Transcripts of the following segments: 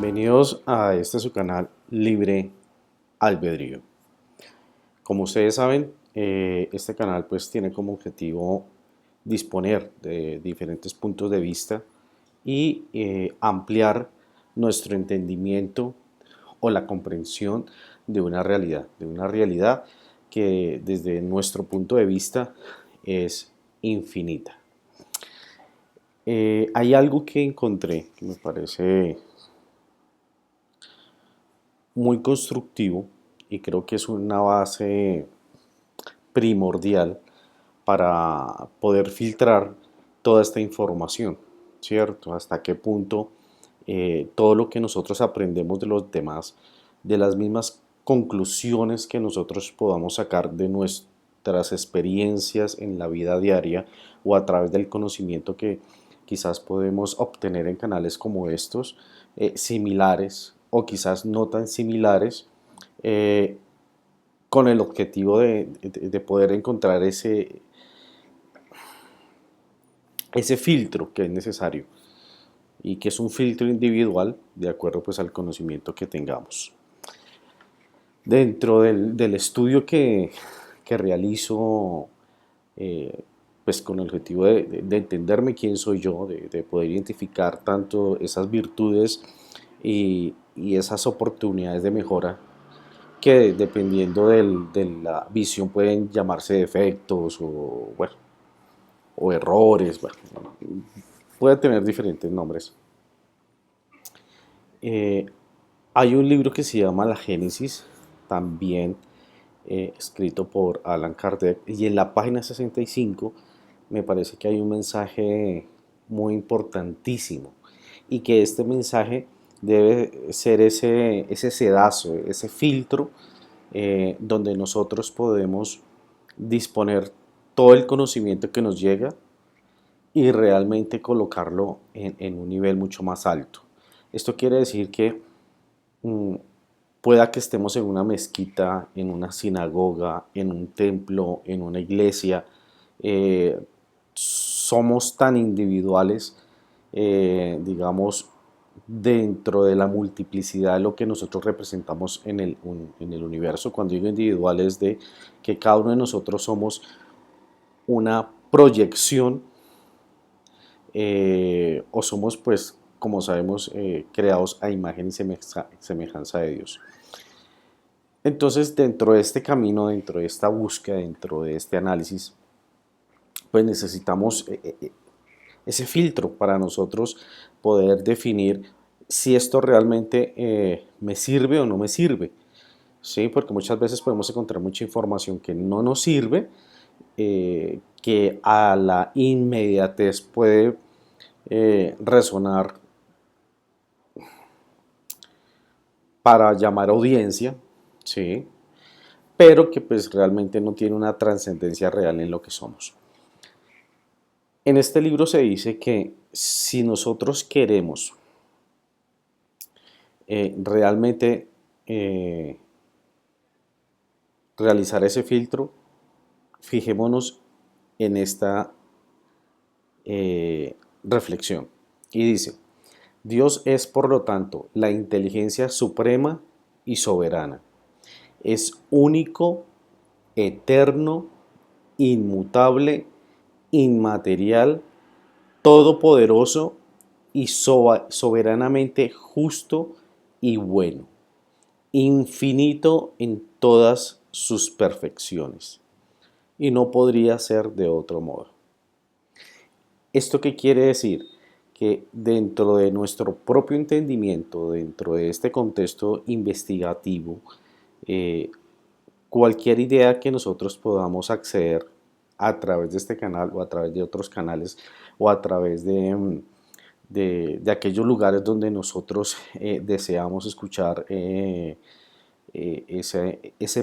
Bienvenidos a este su canal Libre Albedrío. Como ustedes saben, este canal pues tiene como objetivo disponer de diferentes puntos de vista y ampliar nuestro entendimiento o la comprensión de una realidad que desde nuestro punto de vista es infinita. Hay algo que encontré que me parece muy constructivo y creo que es una base primordial para poder filtrar toda esta información, ¿cierto? Hasta qué punto todo lo que nosotros aprendemos de los demás, de las mismas conclusiones que nosotros podamos sacar de nuestras experiencias en la vida diaria o a través del conocimiento que quizás podemos obtener en canales como estos, similares o quizás no tan similares, eh, con el objetivo de poder encontrar ese filtro que es necesario y que es un filtro individual de acuerdo pues al conocimiento que tengamos. Dentro del estudio que realizo, pues con el objetivo de entenderme quién soy yo, de poder identificar tanto esas virtudes y esas oportunidades de mejora que dependiendo de la visión pueden llamarse defectos o, bueno, o errores, bueno, puede tener diferentes nombres. Eh, Hay un libro que se llama La Génesis, también escrito por Allan Kardec, y en la página 65 me parece que hay un mensaje muy importantísimo y que este mensaje debe ser ese sedazo, ese filtro donde nosotros podemos disponer todo el conocimiento que nos llega y realmente colocarlo en un nivel mucho más alto. Esto quiere decir que mm, pueda que estemos en una mezquita, en una sinagoga, en un templo, en una iglesia, somos tan individuales, digamos, dentro de la multiplicidad de lo que nosotros representamos en el universo. Cuando digo individual es de que cada uno de nosotros somos una proyección o somos pues como sabemos creados a imagen y semejanza de Dios. Entonces dentro de este camino, dentro de esta búsqueda, dentro de este análisis, pues necesitamos ese filtro para nosotros poder definir si esto realmente me sirve o no me sirve. ¿Sí? Porque muchas veces podemos encontrar mucha información que no nos sirve, que a la inmediatez puede resonar para llamar audiencia, ¿sí? Pero que pues realmente no tiene una trascendencia real en lo que somos. En este libro se dice que si nosotros queremos realmente realizar ese filtro, fijémonos en esta reflexión. Y dice, Dios es por lo tanto la inteligencia suprema y soberana. Es único, eterno, inmutable, inmaterial, todopoderoso y soberanamente justo y bueno, infinito en todas sus perfecciones. Y no podría ser de otro modo. ¿Esto qué quiere decir? Que dentro de nuestro propio entendimiento, dentro de este contexto investigativo, eh, cualquier idea que nosotros podamos acceder a través de este canal o a través de otros canales o a través de aquellos lugares donde nosotros deseamos escuchar ese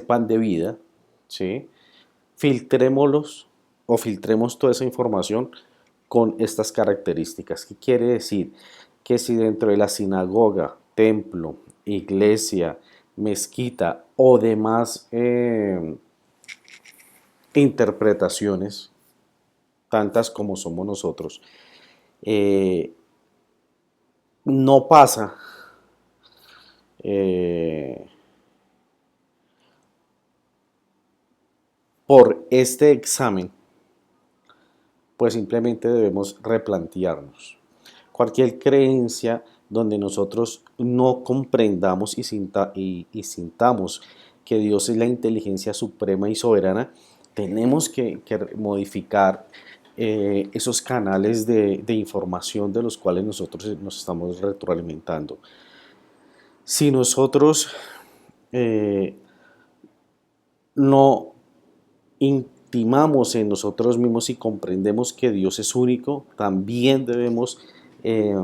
pan de vida, ¿sí? Filtrémoslos o filtremos toda esa información con estas características. ¿Qué quiere decir? Que si dentro de la sinagoga, templo, iglesia, mezquita o demás interpretaciones, tantas como somos nosotros, no pasa eh, por este examen, pues simplemente debemos replantearnos. Cualquier creencia donde nosotros no comprendamos y sintamos que Dios es la inteligencia suprema y soberana, tenemos que modificar esos canales de información de los cuales nosotros nos estamos retroalimentando. Si nosotros eh, no intimamos en nosotros mismos y comprendemos que Dios es único, también debemos eh,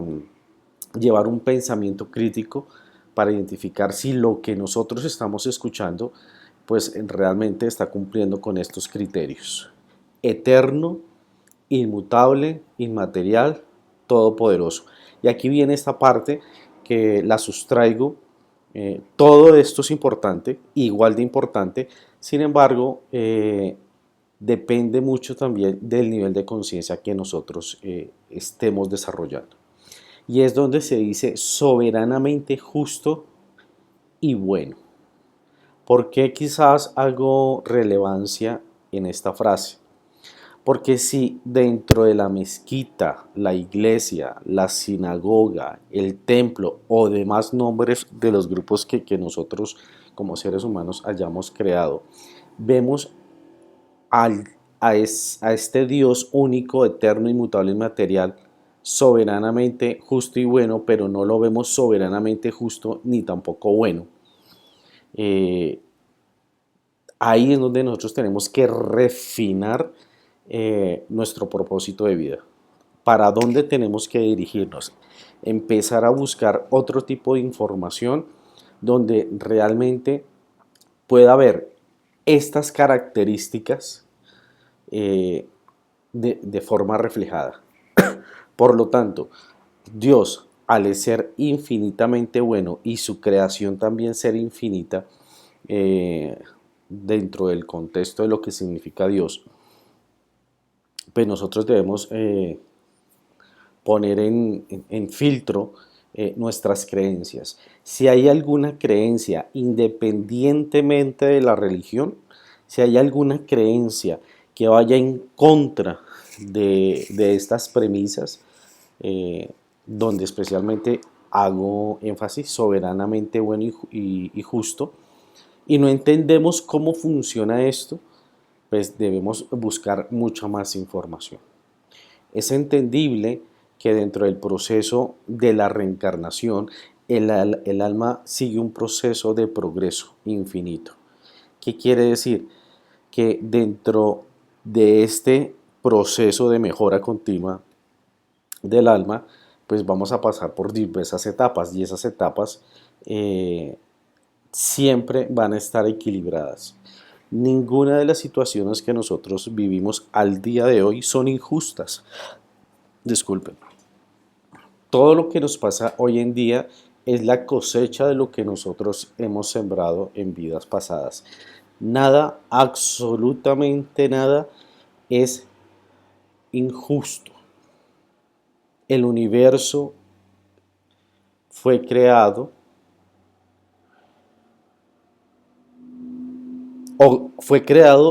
llevar un pensamiento crítico para identificar si lo que nosotros estamos escuchando pues realmente está cumpliendo con estos criterios. Eterno, inmutable, inmaterial, todopoderoso. Y aquí viene esta parte que la sustraigo. Todo esto es importante, igual de importante, sin embargo, depende mucho también del nivel de conciencia que nosotros estemos desarrollando. Y es donde se dice soberanamente justo y bueno. ¿Por qué quizás hago relevancia en esta frase? Porque si dentro de la mezquita, la iglesia, la sinagoga, el templo o demás nombres de los grupos que nosotros como seres humanos hayamos creado, vemos al, a este Dios único, eterno, inmutable, inmaterial, soberanamente justo y bueno, pero no lo vemos soberanamente justo ni tampoco bueno. Eh, Ahí es donde nosotros tenemos que refinar nuestro propósito de vida. ¿Para dónde tenemos que dirigirnos? Empezar a buscar otro tipo de información donde realmente pueda haber estas características de forma reflejada. Por lo tanto, Dios, al ser infinitamente bueno y su creación también ser infinita, dentro del contexto de lo que significa Dios, pues nosotros debemos poner en filtro nuestras creencias. Si hay alguna creencia, independientemente de la religión, si hay alguna creencia que vaya en contra de estas premisas, donde especialmente hago énfasis soberanamente bueno y justo, y no entendemos cómo funciona esto, pues debemos buscar mucha más información. Es entendible que dentro del proceso de la reencarnación, el alma sigue un proceso de progreso infinito. ¿Qué quiere decir? Que dentro de este proceso de mejora continua del alma, pues vamos a pasar por diversas etapas y esas etapas siempre van a estar equilibradas. Ninguna de las situaciones que nosotros vivimos al día de hoy son injustas. Disculpen. Todo lo que nos pasa hoy en día es la cosecha de lo que nosotros hemos sembrado en vidas pasadas. Nada, absolutamente nada, es injusto. El universo fue creado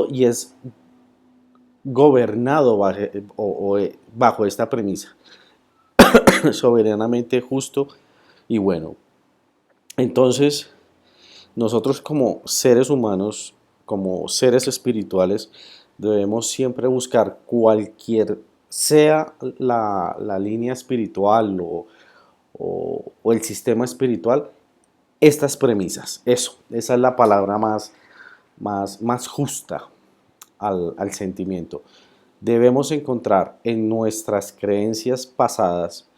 y es gobernado bajo esta premisa, soberanamente justo y bueno. Entonces, nosotros como seres humanos, como seres espirituales, debemos siempre buscar cualquier sea la línea espiritual o el sistema espiritual, estas premisas. Esa es la palabra más justa al sentimiento. Debemos encontrar en nuestras creencias pasadas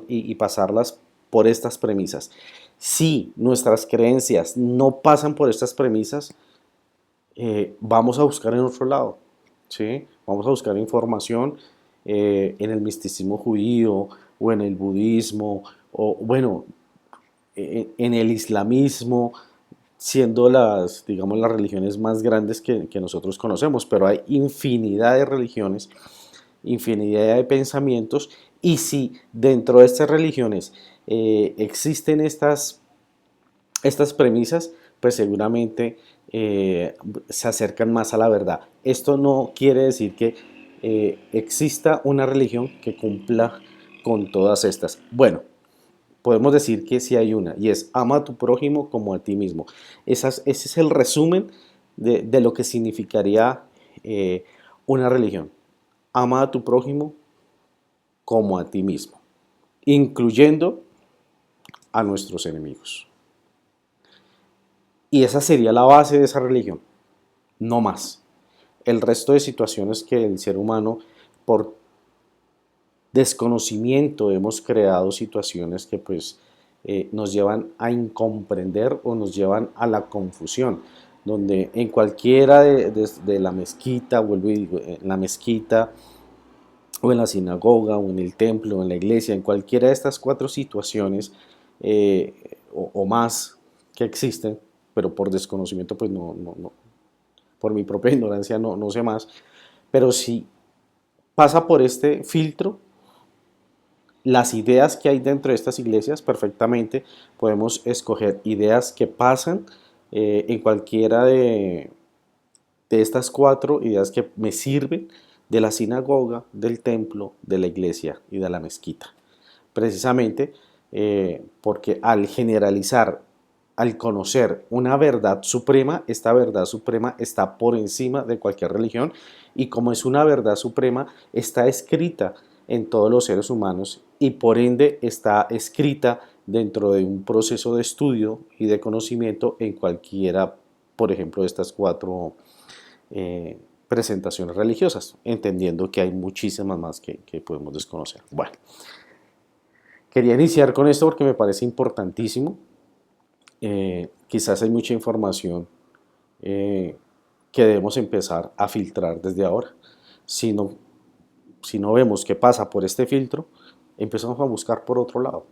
y pasarlas por estas premisas. Si nuestras creencias no pasan por estas premisas, vamos a buscar en otro lado, ¿sí? Vamos a buscar información en el misticismo judío o en el budismo o bueno, en el islamismo, siendo digamos, las religiones más grandes que nosotros conocemos, pero hay infinidad de religiones, infinidad de pensamientos, y si dentro de estas religiones existen estas Estas premisas pues seguramente se acercan más a la verdad. Esto no quiere decir que exista una religión que cumpla con todas estas. Bueno, podemos decir que sí hay una, y es ama a tu prójimo como a ti mismo. Ese es el resumen de lo que significaría eh, una religión. Ama a tu prójimo como a ti mismo, incluyendo a nuestros enemigos. Y esa sería la base de esa religión, no más. El resto de situaciones que el ser humano, por desconocimiento, hemos creado situaciones que pues nos llevan a incomprender o nos llevan a la confusión, donde en cualquiera de la mezquita, vuelvo y digo, en la mezquita o en la sinagoga o en el templo o en la iglesia, en cualquiera de estas cuatro situaciones o más que existen, pero por desconocimiento pues no, por mi propia ignorancia no sé más, pero si pasa por este filtro, las ideas que hay dentro de estas iglesias, perfectamente podemos escoger ideas que pasan en cualquiera de estas cuatro ideas que me sirven de la sinagoga, del templo, de la iglesia y de la mezquita. Precisamente porque al generalizar, al conocer una verdad suprema, esta verdad suprema está por encima de cualquier religión, y como es una verdad suprema, está escrita en todos los seres humanos y por ende está escrita dentro de un proceso de estudio y de conocimiento en cualquiera, por ejemplo, de estas cuatro presentaciones religiosas, entendiendo que hay muchísimas más que podemos desconocer. Bueno, quería iniciar con esto porque me parece importantísimo. Quizás hay mucha información eh, que debemos empezar a filtrar desde ahora. Si no, si no vemos qué pasa por este filtro, empezamos a buscar por otro lado.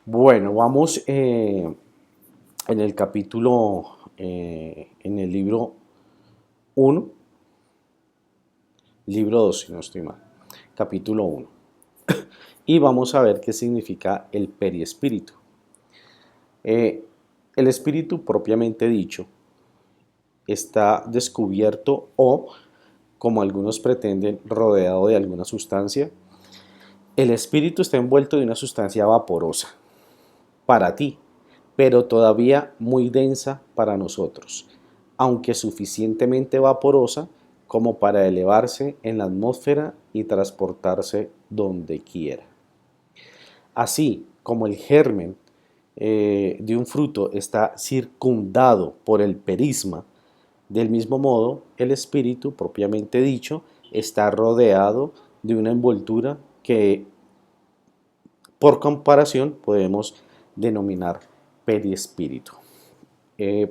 Bueno, vamos en el capítulo, en el libro 1, libro 2, si no estoy mal, capítulo 1. Y vamos a ver qué significa el periespíritu. El espíritu propiamente dicho está descubierto o, como algunos pretenden, rodeado de alguna sustancia. El espíritu está envuelto de una sustancia vaporosa para ti, pero todavía muy densa para nosotros, aunque suficientemente vaporosa como para elevarse en la atmósfera y transportarse donde quiera. Así como el germen de un fruto está circundado por el perisma, del mismo modo el espíritu propiamente dicho está rodeado de una envoltura que por comparación podemos denominar perispíritu.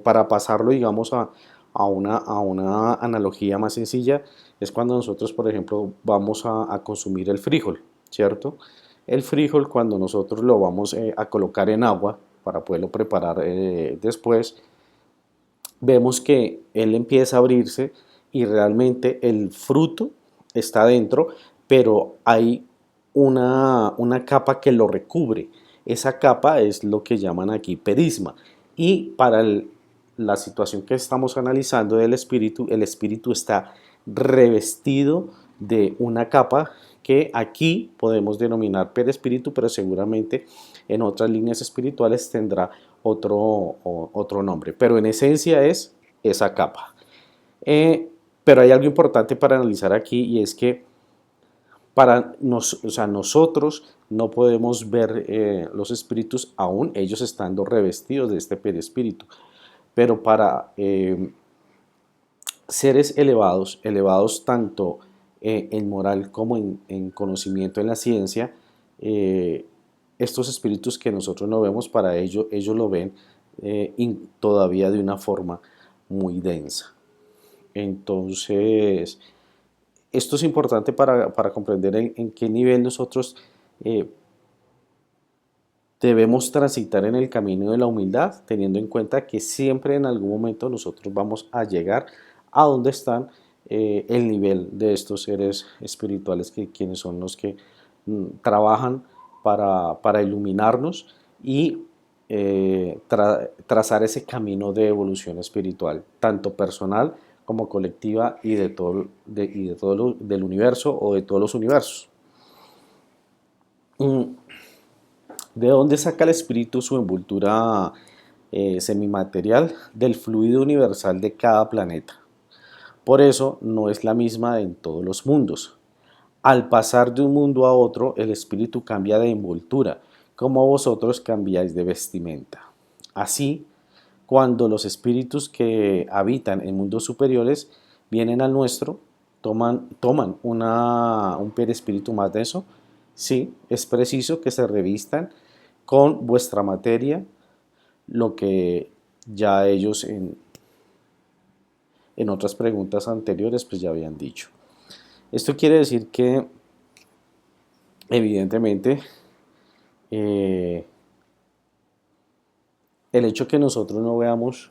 Para pasarlo, digamos, a una analogía más sencilla, es cuando nosotros, por ejemplo, vamos a consumir el frijol, ¿cierto? El frijol, cuando nosotros lo vamos a colocar en agua para poderlo preparar después, vemos que él empieza a abrirse y realmente el fruto está dentro, pero hay una capa que lo recubre. Esa capa es lo que llaman aquí perisma. Y para la situación que estamos analizando del espíritu, el espíritu está revestido de una capa que aquí podemos denominar perespíritu, pero seguramente en otras líneas espirituales tendrá otro nombre. Pero en esencia es esa capa. Pero hay algo importante para analizar aquí, y es que o sea, nosotros no podemos ver los espíritus aún ellos estando revestidos de este perispíritu. Pero para seres elevados, elevados tanto en moral como en conocimiento en la ciencia, estos espíritus que nosotros no vemos, para ellos lo ven todavía de una forma muy densa. Entonces, esto es importante para comprender en qué nivel nosotros eh, debemos transitar en el camino de la humildad, teniendo en cuenta que siempre en algún momento nosotros vamos a llegar a donde están el nivel de estos seres espirituales, quienes son los que trabajan para iluminarnos y trazar ese camino de evolución espiritual, tanto personal como colectiva y de todo, del universo o de todos los universos. ¿De dónde saca el espíritu su envoltura semimaterial? Del fluido universal de cada planeta. Por eso no es la misma en todos los mundos. Al pasar de un mundo a otro, el espíritu cambia de envoltura, como vosotros cambiáis de vestimenta. Así, cuando los espíritus que habitan en mundos superiores vienen al nuestro, toman un perispíritu más denso, sí, es preciso que se revistan con vuestra materia, lo que ya ellos en otras preguntas anteriores pues ya habían dicho. Esto quiere decir que evidentemente el hecho que nosotros no veamos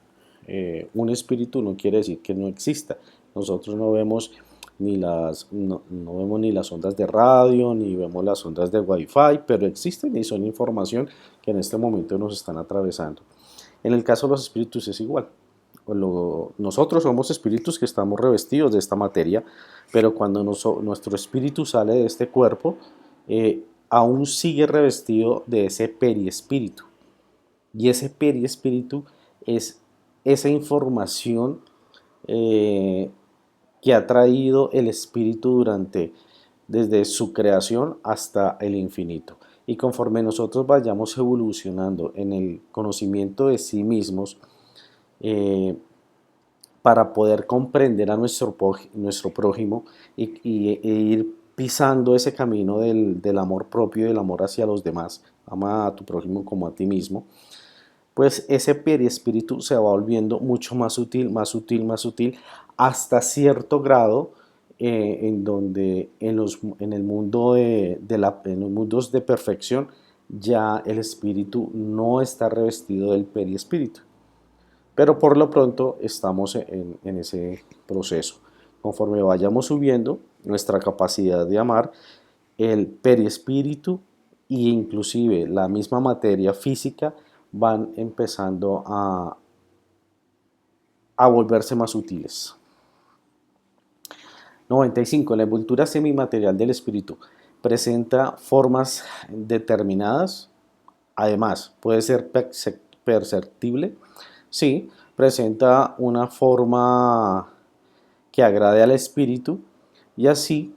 un espíritu no quiere decir que no exista. Nosotros no vemos no vemos ni las ondas de radio, ni vemos las ondas de wifi, pero existen y son información que en este momento nos están atravesando. En el caso de los espíritus es igual. Nosotros somos espíritus que estamos revestidos de esta materia, pero cuando nuestro espíritu sale de este cuerpo, aún sigue revestido de ese periespíritu. Y ese periespíritu es esa información que ha traído el espíritu desde su creación hasta el infinito. Y conforme nosotros vayamos evolucionando en el conocimiento de sí mismos, para poder comprender a nuestro prójimo e ir pisando ese camino del amor propio y del amor hacia los demás, ama a tu prójimo como a ti mismo, pues ese perispíritu se va volviendo mucho más sutil, más sutil, más sutil, hasta cierto grado en donde en el mundo en los mundos de perfección ya el espíritu no está revestido del perispíritu. Pero por lo pronto estamos en ese proceso. Conforme vayamos subiendo nuestra capacidad de amar, el perispíritu e inclusive la misma materia física van empezando a volverse más útiles. 95. La envoltura semimaterial del espíritu presenta formas determinadas. Además, puede ser perceptible. Sí, presenta una forma que agrade al espíritu y así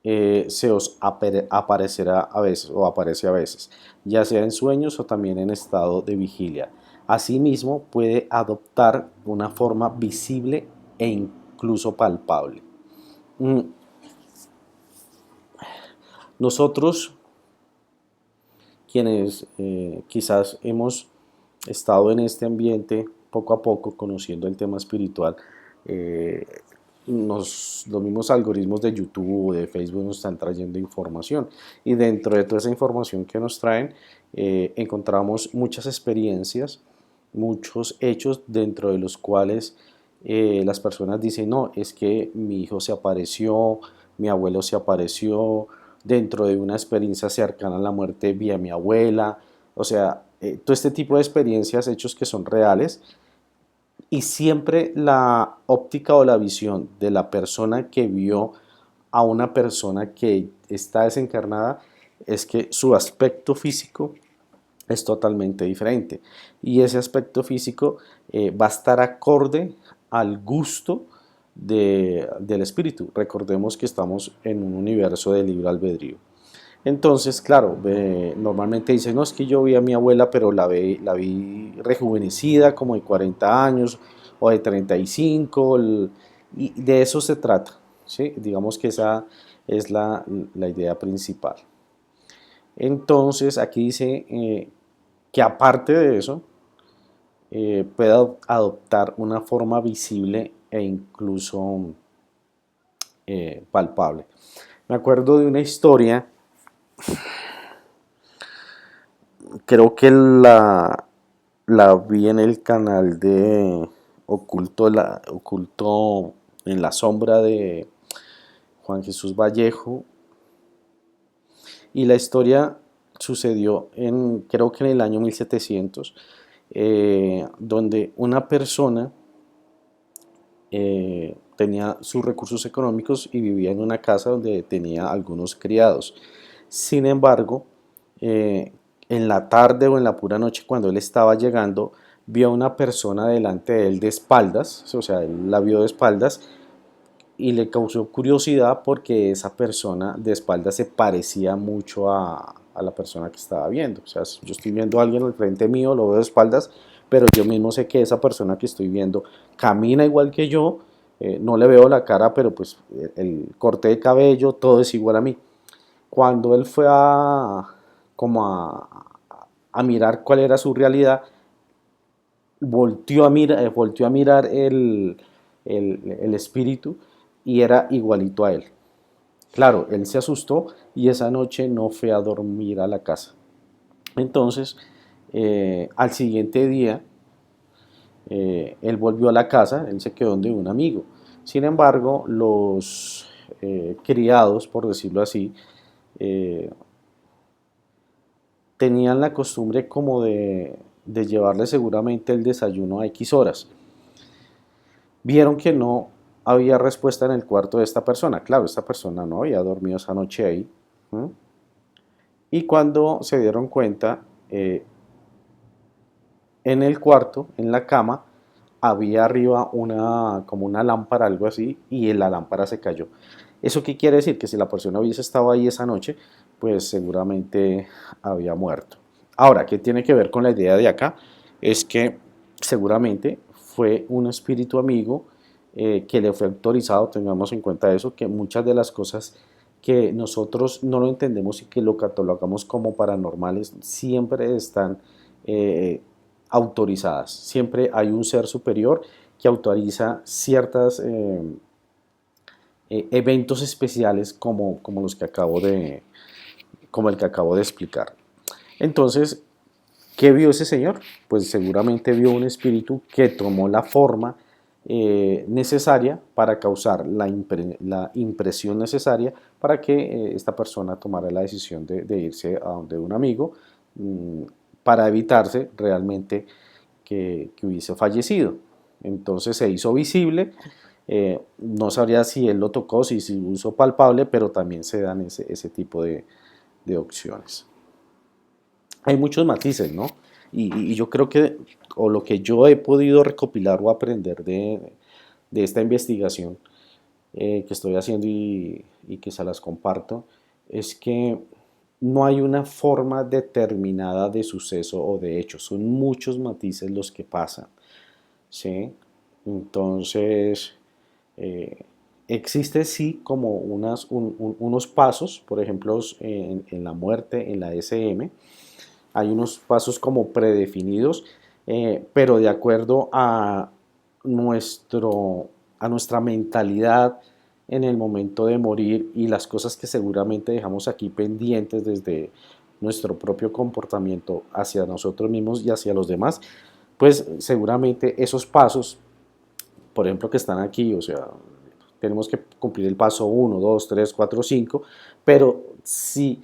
se os aparecerá a veces o aparece a veces, ya sea en sueños o también en estado de vigilia. Asimismo, puede adoptar una forma visible e incluso palpable. Nosotros, quienes quizás hemos estado en este ambiente poco a poco, conociendo el tema espiritual, los mismos algoritmos de YouTube o de Facebook nos están trayendo información y dentro de toda esa información que nos traen encontramos muchas experiencias, muchos hechos dentro de los cuales las personas dicen, no, es que mi hijo se apareció, mi abuelo se apareció, dentro de una experiencia cercana a la muerte vi a mi abuela, o sea, todo este tipo de experiencias, hechos que son reales, y siempre la óptica o la visión de la persona que vio a una persona que está desencarnada es que su aspecto físico es totalmente diferente y ese aspecto físico va a estar acorde al gusto del espíritu. Recordemos que estamos en un universo de libre albedrío. Entonces, claro, normalmente dicen, no, es que yo vi a mi abuela, pero la vi rejuvenecida, como de 40 años o de 35, y de eso se trata, ¿sí? Digamos que esa es la idea principal. Entonces, aquí dice que aparte de eso, puede adoptar una forma visible e incluso palpable. Me acuerdo de una historia, creo que la vi en el canal de Oculto en la sombra de Juan Jesús Vallejo, y la historia sucedió creo que en el año 1700, donde una persona tenía sus recursos económicos y vivía en una casa donde tenía algunos criados. Sin embargo, en la tarde o en la pura noche, cuando él estaba llegando, vio a una persona delante de él de espaldas, o sea, él la vio de espaldas y le causó curiosidad porque esa persona de espaldas se parecía mucho a la persona que estaba viendo. O sea, yo estoy viendo a alguien al frente mío, lo veo de espaldas, pero yo mismo sé que esa persona que estoy viendo camina igual que yo, no le veo la cara, pero pues el corte de cabello, todo es igual a mí. Cuando él fue como a mirar cuál era su realidad, volteó a mirar el espíritu y era igualito a él. Claro, él se asustó y esa noche no fue a dormir a la casa. Entonces, al siguiente día, él volvió a la casa, él se quedó donde un amigo. Sin embargo, los criados, por decirlo así, eh, tenían la costumbre como de llevarle seguramente el desayuno a X horas. Vieron que no había respuesta en el cuarto de esta persona. Claro, esta persona no había dormido esa noche ahí. ¿Mm? Y cuando se dieron cuenta, en el cuarto, en la cama, había arriba como una lámpara, algo así, y la lámpara se cayó. ¿Eso qué quiere decir? Que si la persona hubiese estado ahí esa noche, pues seguramente había muerto. Ahora, ¿qué tiene que ver con la idea de acá? Es que seguramente fue un espíritu amigo que le fue autorizado, tengamos en cuenta eso, que muchas de las cosas que nosotros no lo entendemos y que lo catalogamos como paranormales siempre están eh, autorizadas. Siempre hay un ser superior que autoriza ciertos eventos especiales como los que como el que acabo de explicar. Entonces, ¿qué vio ese señor? Pues seguramente vio un espíritu que tomó la forma necesaria para causar la impresión necesaria para que esta persona tomara la decisión de irse a donde un amigo mmm, para evitarse realmente que hubiese fallecido. Entonces se hizo visible, no sabría si él lo tocó, si se hizo palpable, pero también se dan ese tipo de opciones. Hay muchos matices, ¿no? Y yo creo que, o lo que yo he podido recopilar o aprender de esta investigación que estoy haciendo y que se las comparto, es que no hay una forma determinada de suceso o de hecho, son muchos matices los que pasan, ¿sí? Entonces, eh, existe sí como unos pasos, por ejemplo, en la muerte, en la SM, hay unos pasos como predefinidos, pero de acuerdo nuestro, a nuestra mentalidad en el momento de morir y las cosas que seguramente dejamos aquí pendientes desde nuestro propio comportamiento hacia nosotros mismos y hacia los demás, pues seguramente esos pasos, por ejemplo, que están aquí, o sea, tenemos que cumplir el paso 1, 2, 3, 4, 5, pero si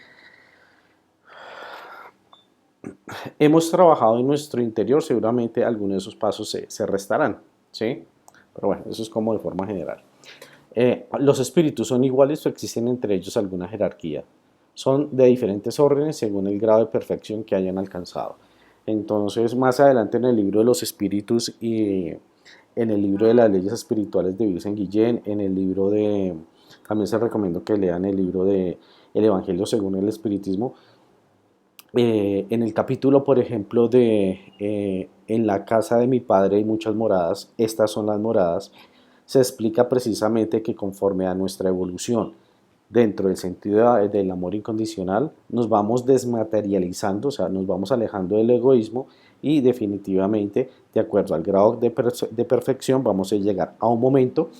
hemos trabajado en nuestro interior, seguramente algunos de esos pasos se restarán, ¿sí? Pero bueno, eso es como de forma general. ¿Los espíritus son iguales o existen entre ellos alguna jerarquía? Son de diferentes órdenes según el grado de perfección que hayan alcanzado. Entonces, más adelante en el libro de los espíritus y en el libro de las leyes espirituales de Vincent Guillén, en el libro también se recomiendo que lean el libro de El Evangelio según el Espiritismo, en el capítulo, por ejemplo, de En la casa de mi padre hay muchas moradas, estas son las moradas, se explica precisamente que conforme a nuestra evolución dentro del sentido del amor incondicional, nos vamos desmaterializando, o sea, nos vamos alejando del egoísmo y definitivamente, de acuerdo al grado de perfección, vamos a llegar a un momento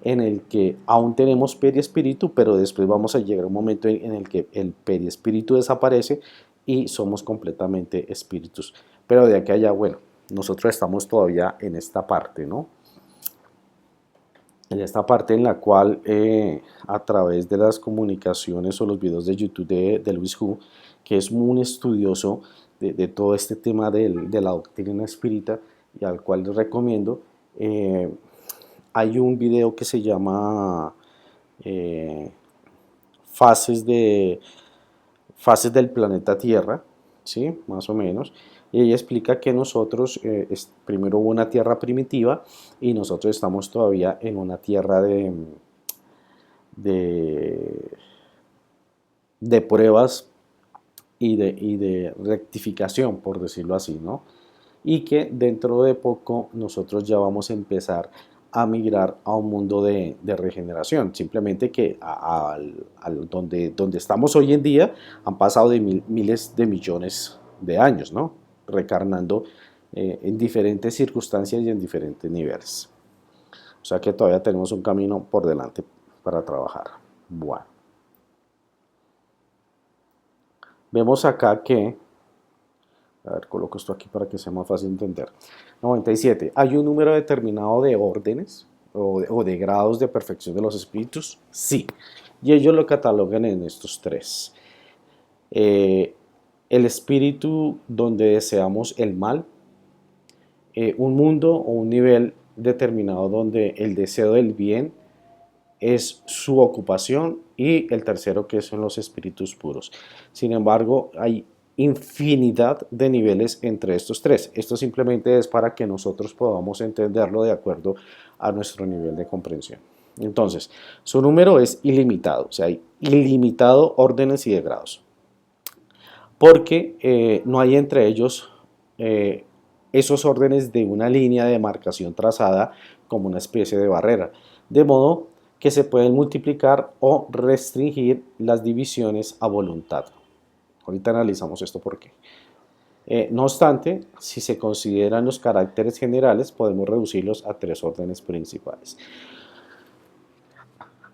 en el que aún tenemos periespíritu, pero después vamos a llegar a un momento en el que el periespíritu desaparece y somos completamente espíritus. Pero de aquí a allá, bueno, nosotros estamos todavía en esta parte, ¿no? En esta parte en la cual a través de las comunicaciones o los videos de YouTube de Luis Hu, que es un estudioso de todo este tema de la doctrina espírita y al cual les recomiendo. Hay un video que se llama eh, fases, fases del planeta Tierra, ¿sí? Más o menos. Y ella explica que nosotros, primero hubo una Tierra primitiva y nosotros estamos todavía en una Tierra de, de pruebas y de rectificación, por decirlo así, ¿no? Y que dentro de poco nosotros ya vamos a empezar a migrar a un mundo de regeneración. Simplemente que donde estamos hoy en día han pasado de miles de millones de años, ¿no? Recarnando en diferentes circunstancias y en diferentes niveles. O sea que todavía tenemos un camino por delante para trabajar. Bueno. Vemos acá que, a ver, coloco esto aquí para que sea más fácil de entender. 97. ¿Hay un número determinado de órdenes o de grados de perfección de los espíritus? Sí. Y ellos lo catalogan en estos tres. El espíritu donde deseamos el mal, un mundo o un nivel determinado donde el deseo del bien es su ocupación, y el tercero que son los espíritus puros. Sin embargo, hay infinidad de niveles entre estos tres. Esto simplemente es para que nosotros podamos entenderlo de acuerdo a nuestro nivel de comprensión. Entonces, su número es ilimitado, o sea, hay ilimitado órdenes y de grados, porque no hay entre ellos esos órdenes de una línea de marcación trazada como una especie de barrera, de modo que se pueden multiplicar o restringir las divisiones a voluntad. Ahorita analizamos esto por qué. No obstante, si se consideran los caracteres generales, podemos reducirlos a tres órdenes principales.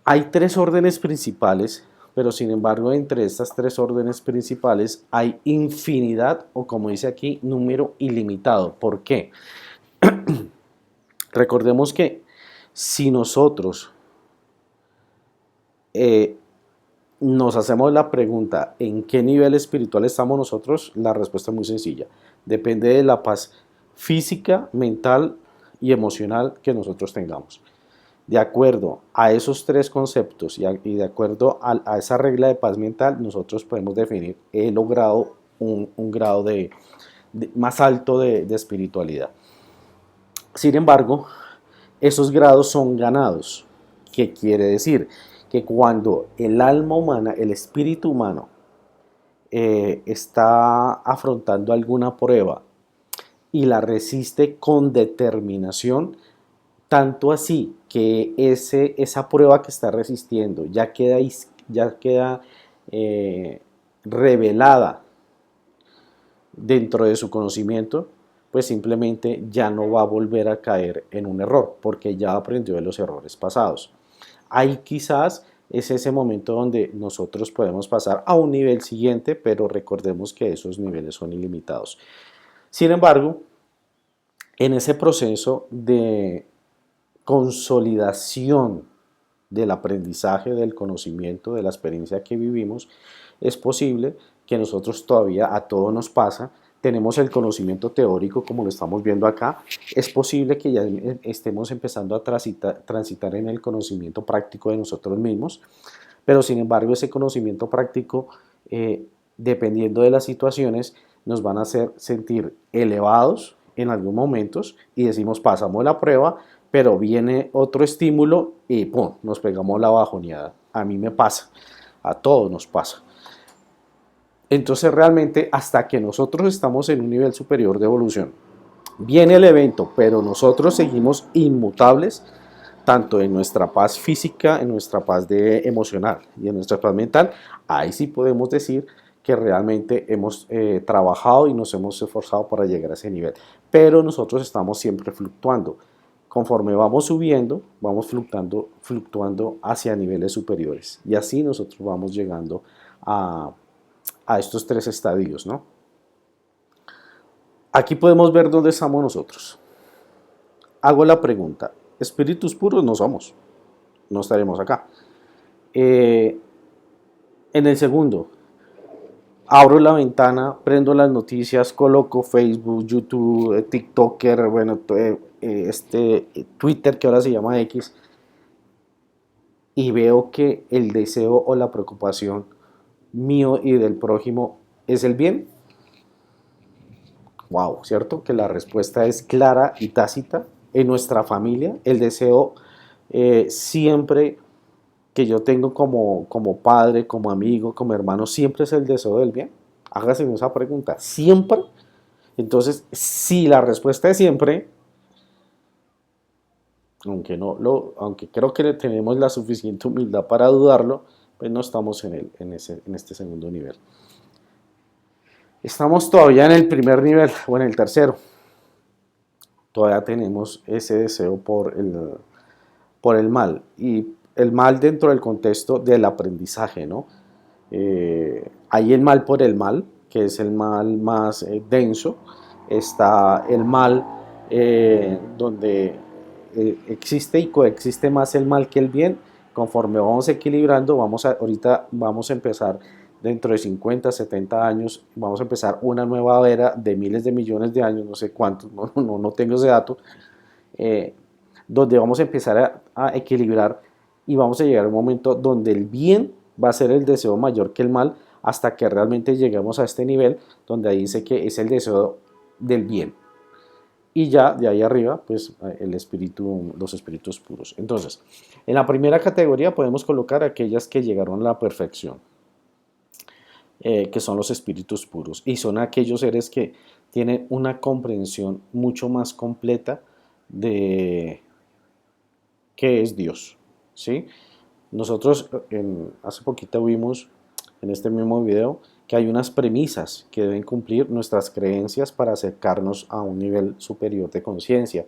Hay tres órdenes principales, pero sin embargo, entre estas tres órdenes principales hay infinidad, o como dice aquí, número ilimitado. ¿Por qué? Recordemos que si nosotros nos hacemos la pregunta ¿en qué nivel espiritual estamos nosotros? La respuesta es muy sencilla. Depende de la paz física, mental y emocional que nosotros tengamos. De acuerdo a esos tres conceptos y de acuerdo a esa regla de paz mental, nosotros podemos definir, he logrado un grado más alto de espiritualidad. Sin embargo, esos grados son ganados. ¿Qué quiere decir? Que cuando el alma humana, el espíritu humano, está afrontando alguna prueba y la resiste con determinación, tanto así que esa prueba que está resistiendo ya queda revelada dentro de su conocimiento, pues simplemente ya no va a volver a caer en un error, porque ya aprendió de los errores pasados. Ahí quizás es ese momento donde nosotros podemos pasar a un nivel siguiente, pero recordemos que esos niveles son ilimitados. Sin embargo, en ese proceso de consolidación del aprendizaje, del conocimiento, de la experiencia que vivimos, es posible que nosotros todavía, a todos nos pasa, tenemos el conocimiento teórico como lo estamos viendo acá, es posible que ya estemos empezando a transitar en el conocimiento práctico de nosotros mismos, pero sin embargo ese conocimiento práctico, dependiendo de las situaciones, nos van a hacer sentir elevados en algunos momentos y decimos pasamos la prueba, pero viene otro estímulo y ¡pum!, nos pegamos la bajoneada. A mí me pasa, a todos nos pasa. Entonces realmente hasta que nosotros estamos en un nivel superior de evolución, viene el evento, pero nosotros seguimos inmutables, tanto en nuestra paz física, en nuestra paz emocional y en nuestra paz mental, ahí sí podemos decir que realmente hemos trabajado y nos hemos esforzado para llegar a ese nivel. Pero nosotros estamos siempre fluctuando. Conforme vamos subiendo, vamos fluctuando hacia niveles superiores. Y así nosotros vamos llegando a estos tres estadios, ¿no? Aquí podemos ver dónde estamos nosotros. Hago la pregunta, espíritus puros no somos, no estaremos acá. En el segundo, abro la ventana, prendo las noticias, coloco Facebook, YouTube, TikToker, bueno, Twitter, que ahora se llama X, y veo que el deseo o la preocupación mío y del prójimo es el bien. Wow, ¿cierto? Que la respuesta es clara y tácita. En nuestra familia, el deseo siempre que yo tengo como padre, como amigo, como hermano, siempre es el deseo del bien. Hágase esa pregunta. ¿Siempre? Entonces, si la respuesta es siempre, aunque creo que tenemos la suficiente humildad para dudarlo, pues no estamos en este segundo nivel. Estamos todavía en el primer nivel o en el tercero. Todavía tenemos ese deseo por el mal. Y el mal dentro del contexto del aprendizaje, ¿no? Hay el mal por el mal, que es el mal más denso. Está el mal donde existe y coexiste más el mal que el bien. Conforme vamos equilibrando, ahorita vamos a empezar dentro de 50, 70 años, vamos a empezar una nueva era de miles de millones de años, no sé cuántos, no tengo ese dato, eh, donde vamos a empezar a equilibrar y vamos a llegar a un momento donde el bien va a ser el deseo mayor que el mal, hasta que realmente lleguemos a este nivel donde ahí dice que es el deseo del bien. Y ya de ahí arriba, pues el espíritu, los espíritus puros. Entonces, en la primera categoría podemos colocar aquellas que llegaron a la perfección, que son los espíritus puros. Y son aquellos seres que tienen una comprensión mucho más completa de qué es Dios. ¿Sí? Nosotros hace poquito vimos en este mismo video que hay unas premisas que deben cumplir nuestras creencias para acercarnos a un nivel superior de conciencia.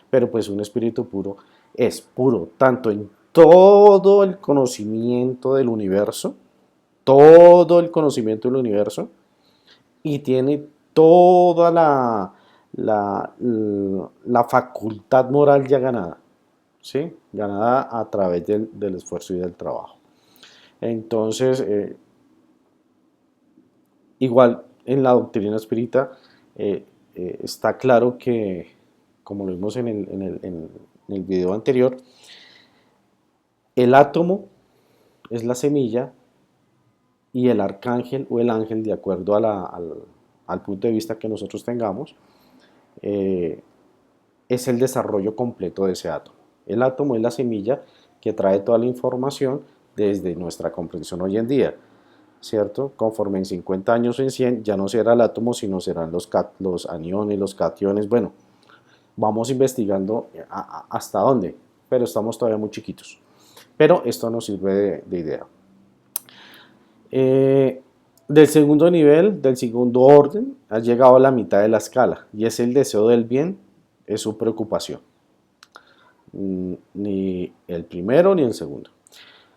Pero pues un espíritu puro es puro tanto en todo el conocimiento del universo, todo el conocimiento del universo, y tiene toda la facultad moral ya ganada, ¿sí? Ganada a través del esfuerzo y del trabajo. Entonces, igual en la doctrina espírita está claro que, como lo vimos en el video anterior, el átomo es la semilla y el arcángel o el ángel, de acuerdo al punto de vista que nosotros tengamos, eh, es el desarrollo completo de ese átomo. El átomo es la semilla que trae toda la información desde nuestra comprensión hoy en día, ¿cierto? Conforme en 50 años o en 100 ya no será el átomo, sino serán los aniones, los cationes. Bueno, vamos investigando hasta dónde, pero estamos todavía muy chiquitos. Pero esto nos sirve de idea. Del segundo nivel, del segundo orden, ha llegado a la mitad de la escala y es el deseo del bien, es su preocupación. Ni el primero ni el segundo.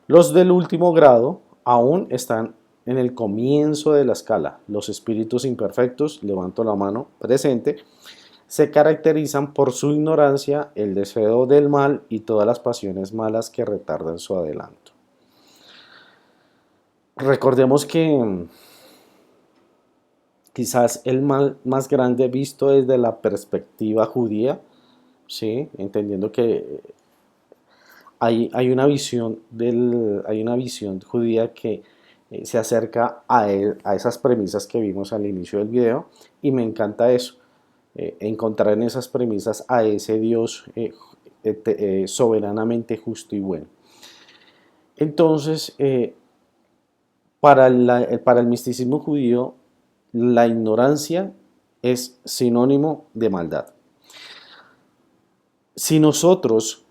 Los del último grado aún están en el comienzo de la escala. Los espíritus imperfectos, levanto la mano, presente, se caracterizan por su ignorancia, el deseo del mal y todas las pasiones malas que retardan su adelanto. Recordemos que quizás el mal más grande visto desde la perspectiva judía, ¿sí? Entendiendo que hay una hay una visión judía que se acerca a esas premisas que vimos al inicio del video, y me encanta eso, encontrar en esas premisas a ese Dios soberanamente justo y bueno. Entonces, para el misticismo judío, la ignorancia es sinónimo de maldad. Si nosotros,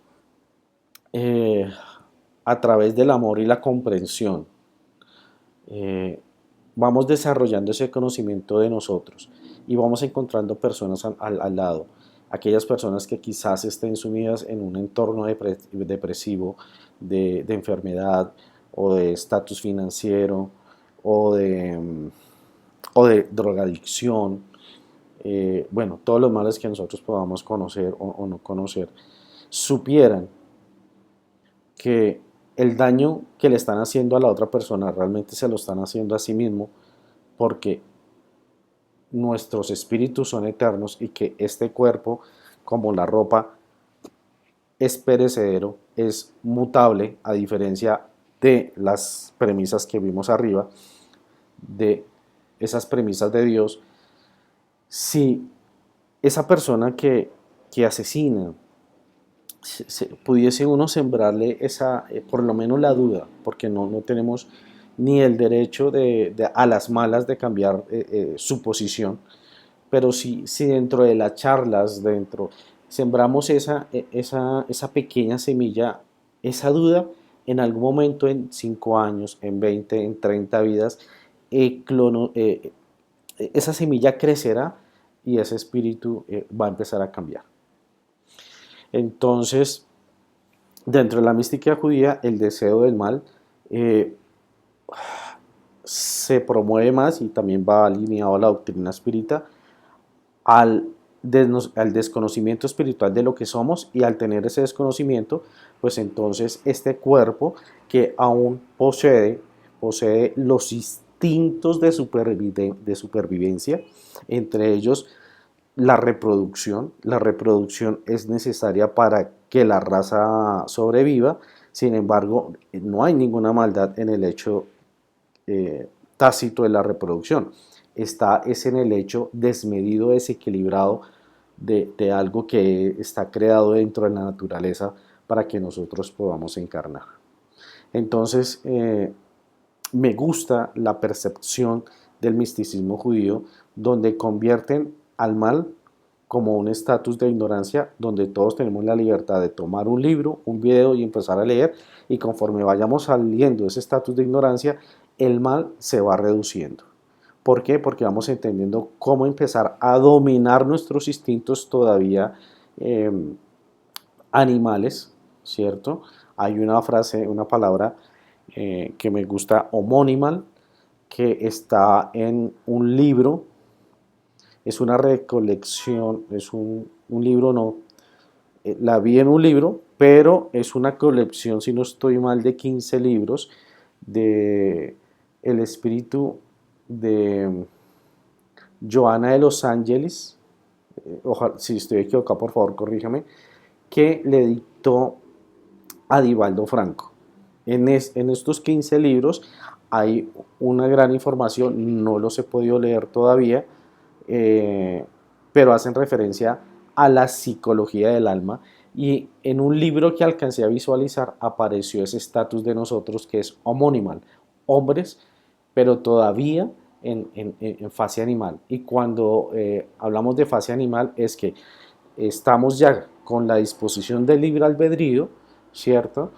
a través del amor y la comprensión, vamos desarrollando ese conocimiento de nosotros y vamos encontrando personas al lado, aquellas personas que quizás estén sumidas en un entorno depresivo, de enfermedad o de estatus financiero o de drogadicción, bueno, todos los males que nosotros podamos conocer o no conocer, supieran que el daño que le están haciendo a la otra persona realmente se lo están haciendo a sí mismo, porque nuestros espíritus son eternos y que este cuerpo, como la ropa, es perecedero, es mutable, a diferencia de las premisas que vimos arriba, de esas premisas de Dios. Si esa persona que asesina, pudiese uno sembrarle esa, por lo menos la duda, porque no tenemos ni el derecho a las malas de cambiar su posición, pero si dentro de las charlas, sembramos esa pequeña semilla, esa duda, en algún momento, en 5 años, en 20, en 30 vidas, esa semilla crecerá y ese espíritu va a empezar a cambiar. Entonces, dentro de la mística judía, el deseo del mal eh, se promueve más y también va alineado a la doctrina espírita al, al desconocimiento espiritual de lo que somos, y al tener ese desconocimiento, pues entonces este cuerpo que aún posee los instintos de supervivencia, entre ellos la reproducción. La reproducción es necesaria para que la raza sobreviva. Sin embargo, no hay ninguna maldad en el hecho tácito de la reproducción. Es en el hecho desmedido, desequilibrado de algo que está creado dentro de la naturaleza para que nosotros podamos encarnar. Entonces, me gusta la percepción del misticismo judío, donde convierten al mal como un estatus de ignorancia, donde todos tenemos la libertad de tomar un libro, un video y empezar a leer, y conforme vayamos saliendo de ese estatus de ignorancia, el mal se va reduciendo. ¿Por qué? Porque vamos entendiendo cómo empezar a dominar nuestros instintos todavía eh, animales, ¿cierto? Hay una frase, una palabra que me gusta, homónimal, que está en un libro, es una recolección, es un libro, no, la vi en un libro, pero es una colección, si no estoy mal, de 15 libros de El espíritu de Joana de los Ángeles, ojalá, si estoy equivocado, por favor, corríjame, que le dictó a Divaldo Franco. En estos 15 libros hay una gran información, no los he podido leer todavía, pero hacen referencia a la psicología del alma, y en un libro que alcancé a visualizar apareció ese estatus de nosotros que es homónimal, hombres, pero todavía en fase animal. Y cuando hablamos de fase animal es que estamos ya con la disposición del libre albedrío, ¿cierto?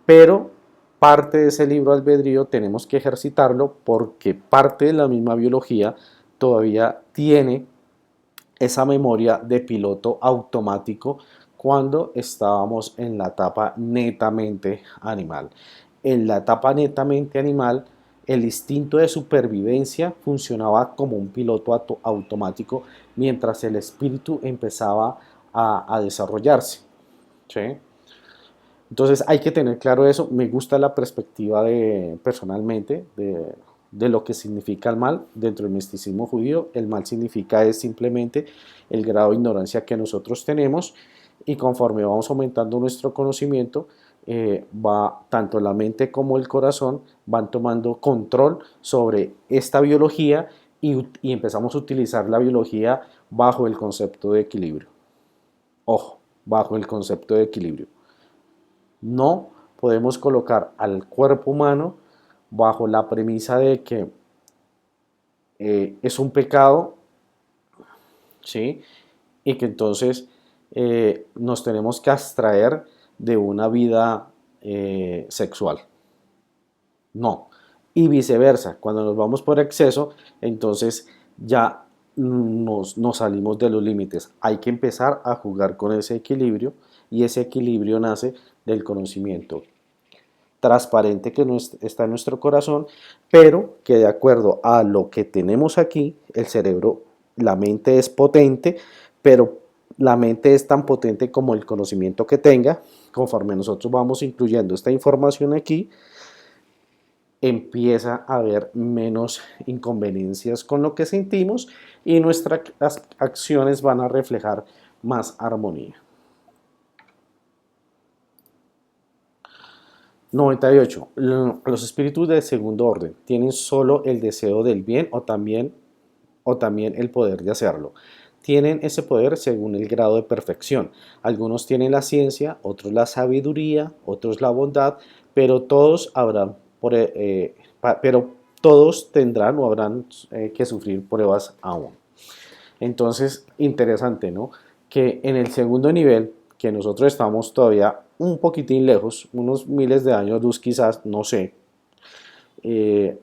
Pero parte de ese libre albedrío tenemos que ejercitarlo, porque parte de la misma biología todavía tiene esa memoria de piloto automático cuando estábamos en la etapa netamente animal. En la etapa netamente animal, el instinto de supervivencia funcionaba como un piloto automático mientras el espíritu empezaba a desarrollarse, ¿sí? Entonces hay que tener claro eso. Me gusta la perspectiva personalmente de lo que significa el mal dentro del misticismo judío. El mal significa es simplemente el grado de ignorancia que nosotros tenemos, y conforme vamos aumentando nuestro conocimiento, va tanto la mente como el corazón van tomando control sobre esta biología, y empezamos a utilizar la biología bajo el concepto de equilibrio. Ojo, bajo el concepto de equilibrio. No podemos colocar al cuerpo humano bajo la premisa de que es un pecado, ¿sí? Y que entonces nos tenemos que abstraer de una vida sexual. No. Y viceversa, cuando nos vamos por exceso, entonces ya nos salimos de los límites. Hay que empezar a jugar con ese equilibrio, y ese equilibrio nace del conocimiento transparente que está en nuestro corazón, pero que de acuerdo a lo que tenemos aquí, el cerebro, la mente es potente, pero la mente es tan potente como el conocimiento que tenga. Conforme nosotros vamos incluyendo esta información aquí, empieza a haber menos inconveniencias con lo que sentimos y nuestras acciones van a reflejar más armonía. 98. Los espíritus de segundo orden tienen solo el deseo del bien o también el poder de hacerlo. Tienen ese poder según el grado de perfección. Algunos tienen la ciencia, otros la sabiduría, otros la bondad, pero todos habrán pero todos tendrán o habrán que sufrir pruebas aún. Entonces, interesante, ¿no? Que en el segundo nivel, que nosotros estamos todavía un poquitín lejos, unos miles de años luz quizás, no sé,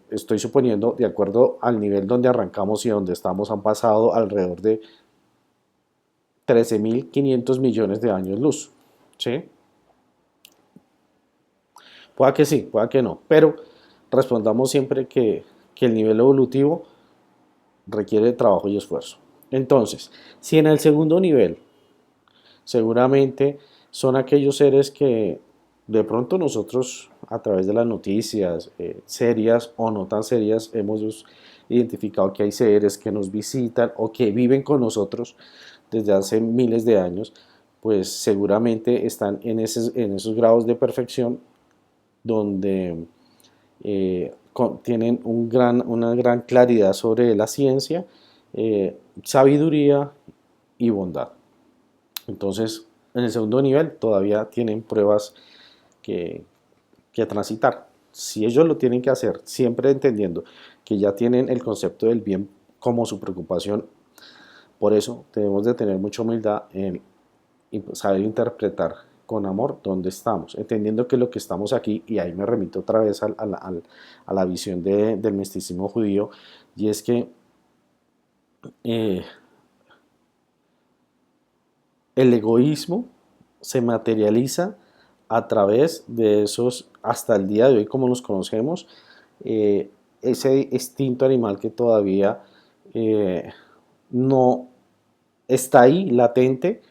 estoy suponiendo, de acuerdo al nivel donde arrancamos y donde estamos, han pasado alrededor de 13.500 millones de años luz, ¿sí? Pueda que sí, pueda que no, pero respondamos siempre que el nivel evolutivo requiere trabajo y esfuerzo. Entonces, si en el segundo nivel seguramente son aquellos seres que de pronto nosotros a través de las noticias serias o no tan serias hemos identificado que hay seres que nos visitan o que viven con nosotros desde hace miles de años, pues seguramente están en esos grados de perfección donde tienen una gran claridad sobre la ciencia, sabiduría y bondad. Entonces, en el segundo nivel todavía tienen pruebas que, que transitar. Si ellos lo tienen que hacer, siempre entendiendo que ya tienen el concepto del bien como su preocupación, por eso debemos de tener mucha humildad en saber interpretar con amor dónde estamos, entendiendo que lo que estamos aquí, y ahí me remito otra vez a la visión del misticismo judío, y es que eh, el egoísmo se materializa a través de esos, hasta el día de hoy como los conocemos, ese instinto animal que todavía no está ahí, latente,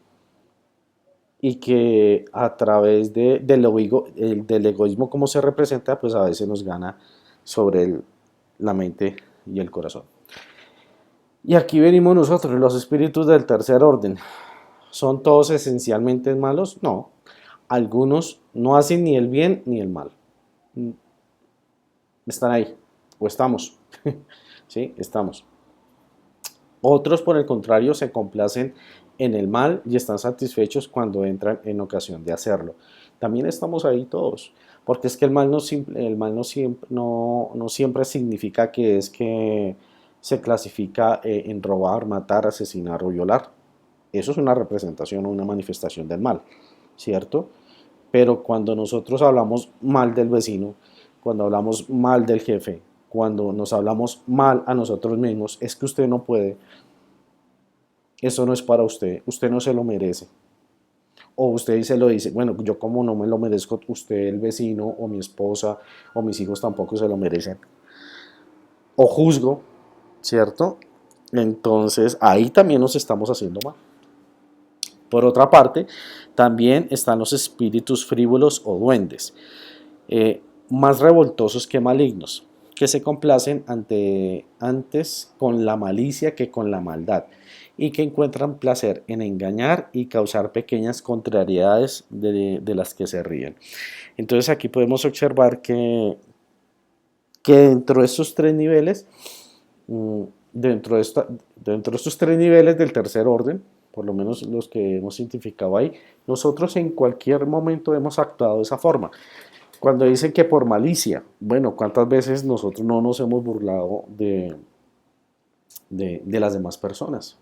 y que a través del egoísmo como se representa, pues a veces nos gana sobre la mente y el corazón. Y aquí venimos nosotros, los espíritus del tercer orden. ¿Son todos esencialmente malos? No. Algunos no hacen ni el bien ni el mal. Están ahí, o estamos. ¿Sí? Estamos. Otros, por el contrario, se complacen en el mal y están satisfechos cuando entran en ocasión de hacerlo. También estamos ahí todos, porque es que el mal no siempre significa que es que se clasifica en robar, matar, asesinar o violar. Eso es una representación o una manifestación del mal, ¿cierto? Pero cuando nosotros hablamos mal del vecino, cuando hablamos mal del jefe, cuando nos hablamos mal a nosotros mismos, es que usted no puede, eso no es para usted, usted no se lo merece. O usted se lo dice, bueno, yo como no me lo merezco, usted, el vecino o mi esposa o mis hijos tampoco se lo merecen. O juzgo, ¿cierto? Entonces ahí también nos estamos haciendo mal. Por otra parte, también están los espíritus frívolos o duendes, más revoltosos que malignos, que se complacen antes con la malicia que con la maldad, y que encuentran placer en engañar y causar pequeñas contrariedades de las que se ríen. Entonces aquí podemos observar que dentro de estos tres niveles, mm, dentro de estos tres niveles del tercer orden, por lo menos los que hemos identificado ahí, nosotros en cualquier momento hemos actuado de esa forma. Cuando dicen que por malicia, bueno, ¿cuántas veces nosotros no nos hemos burlado de las demás personas?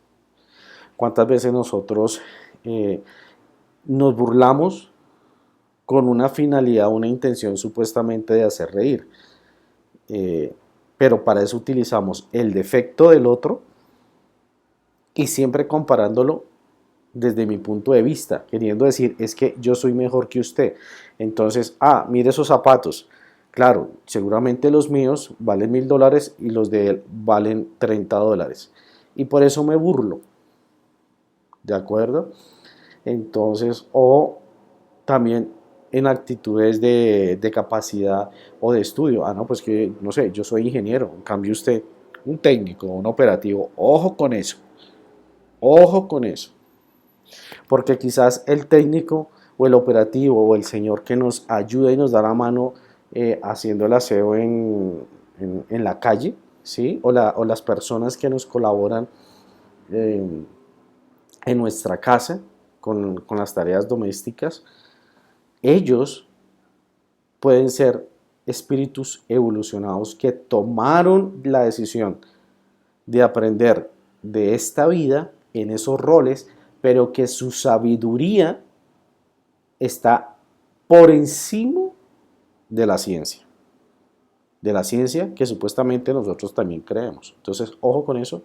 ¿Cuántas veces nosotros eh, nos burlamos con una finalidad, una intención supuestamente de hacer reír? Eh, pero para eso utilizamos el defecto del otro y siempre comparándolo desde mi punto de vista, queriendo decir, es que yo soy mejor que usted. Entonces, mire esos zapatos. Claro, seguramente los míos valen $1.000 y los de él valen $30. Y por eso me burlo. ¿De acuerdo? Entonces, o también en actitudes de capacidad o de estudio. Ah, no, pues que, no sé, yo soy ingeniero, en cambio usted, un técnico, un operativo, ojo con eso, porque quizás el técnico o el operativo o el señor que nos ayuda y nos da la mano haciendo el aseo en la calle, ¿sí? O las personas que nos colaboran eh, en nuestra casa con las tareas domésticas, ellos pueden ser espíritus evolucionados que tomaron la decisión de aprender de esta vida en esos roles, pero que su sabiduría está por encima de la ciencia que supuestamente nosotros también creemos. Entonces, ojo con eso,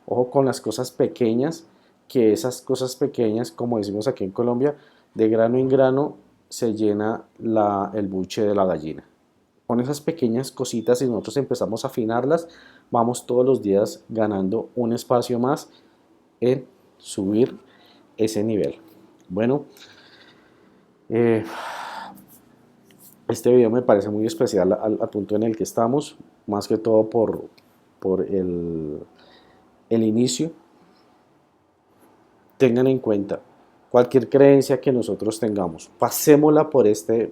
ojo con las cosas pequeñas, que esas cosas pequeñas, como decimos aquí en Colombia, de grano en grano se llena el buche de la gallina. Con esas pequeñas cositas, si nosotros empezamos a afinarlas, vamos todos los días ganando un espacio más en subir ese nivel. Bueno, eh, este video me parece muy especial al punto en el que estamos, más que todo por el inicio. Tengan en cuenta, cualquier creencia que nosotros tengamos, pasémosla por estas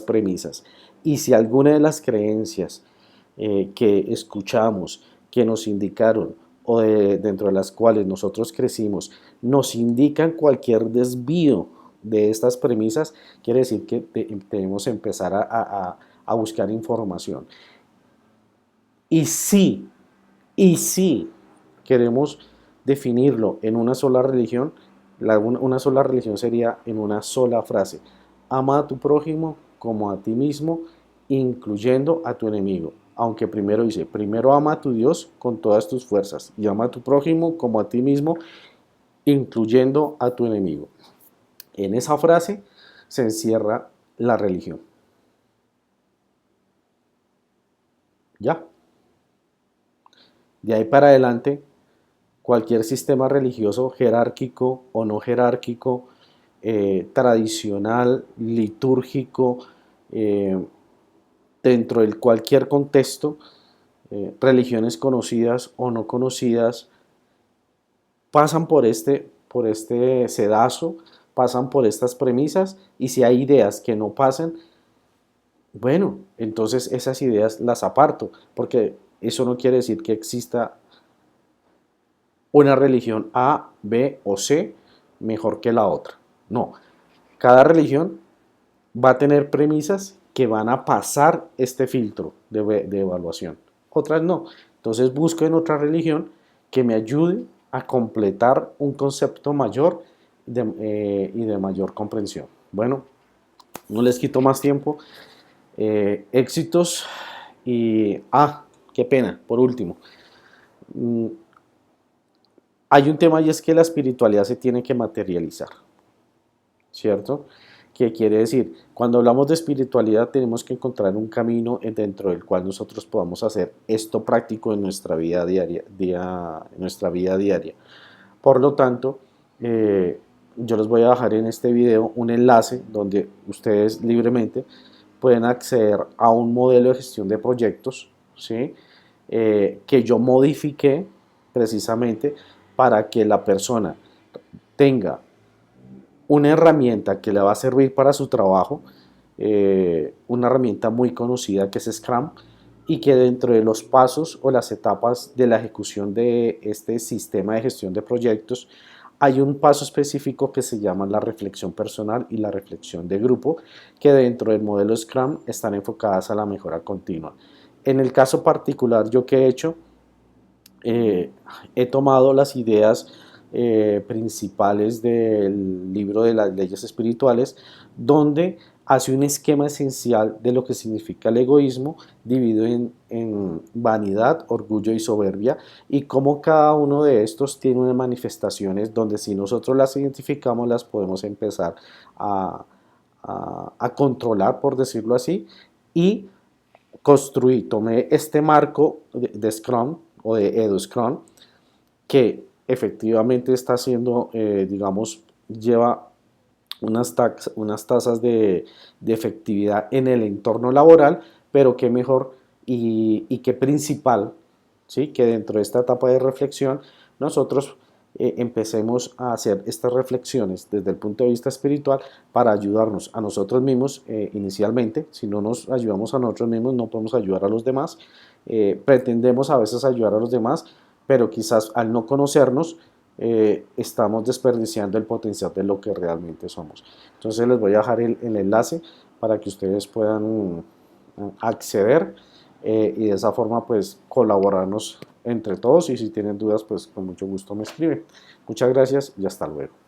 premisas. Y si alguna de las creencias que escuchamos, que nos indicaron dentro de las cuales nosotros crecimos, nos indican cualquier desvío de estas premisas, quiere decir que debemos empezar a buscar información. Y sí, y si queremos definirlo en una sola religión, una sola religión sería en una sola frase. Ama a tu prójimo como a ti mismo, incluyendo a tu enemigo. Aunque primero dice, primero ama a tu Dios con todas tus fuerzas y ama a tu prójimo como a ti mismo, incluyendo a tu enemigo. En esa frase se encierra la religión. Ya. De ahí para adelante, cualquier sistema religioso jerárquico o no jerárquico, tradicional, litúrgico, eh, dentro de cualquier contexto, religiones conocidas o no conocidas, pasan por este sedazo, pasan por estas premisas y si hay ideas que no pasan, bueno, entonces esas ideas las aparto, porque eso no quiere decir que exista una religión A, B o C mejor que la otra. No, cada religión va a tener premisas que van a pasar este filtro de evaluación. Otras no. Entonces busco en otra religión que me ayude a completar un concepto mayor y de mayor comprensión. Bueno, no les quito más tiempo. Éxitos y... qué pena, por último. Mm, Hay un tema y es que la espiritualidad se tiene que materializar, ¿cierto? ¿Qué quiere decir? Cuando hablamos de espiritualidad tenemos que encontrar un camino dentro del cual nosotros podamos hacer esto práctico en nuestra vida diaria, en nuestra vida diaria. Por lo tanto, yo les voy a dejar en este video un enlace donde ustedes libremente pueden acceder a un modelo de gestión de proyectos, ¿sí? Que yo modifiqué precisamente para que la persona tenga una herramienta que le va a servir para su trabajo, una herramienta muy conocida que es Scrum, y que dentro de los pasos o las etapas de la ejecución de este sistema de gestión de proyectos hay un paso específico que se llama la reflexión personal y la reflexión de grupo, que dentro del modelo Scrum están enfocadas a la mejora continua. En el caso particular, yo que he hecho, eh, he tomado las ideas principales del libro de las leyes espirituales, donde hace un esquema esencial de lo que significa el egoísmo, dividido en vanidad, orgullo y soberbia, y cómo cada uno de estos tiene unas manifestaciones donde si nosotros las identificamos las podemos empezar a, a controlar, por decirlo así, y tomé este marco de Scrum o de Edu Scrum, que efectivamente está haciendo, digamos, lleva unas tasas de efectividad en el entorno laboral, pero qué mejor y qué principal, ¿sí? Que dentro de esta etapa de reflexión nosotros empecemos a hacer estas reflexiones desde el punto de vista espiritual para ayudarnos a nosotros mismos inicialmente. Si no nos ayudamos a nosotros mismos, no podemos ayudar a los demás. Pretendemos a veces ayudar a los demás, pero quizás al no conocernos, estamos desperdiciando el potencial de lo que realmente somos. Entonces les voy a dejar el enlace para que ustedes puedan acceder y de esa forma pues colaborarnos entre todos, y si tienen dudas pues con mucho gusto me escriben. Muchas gracias y hasta luego.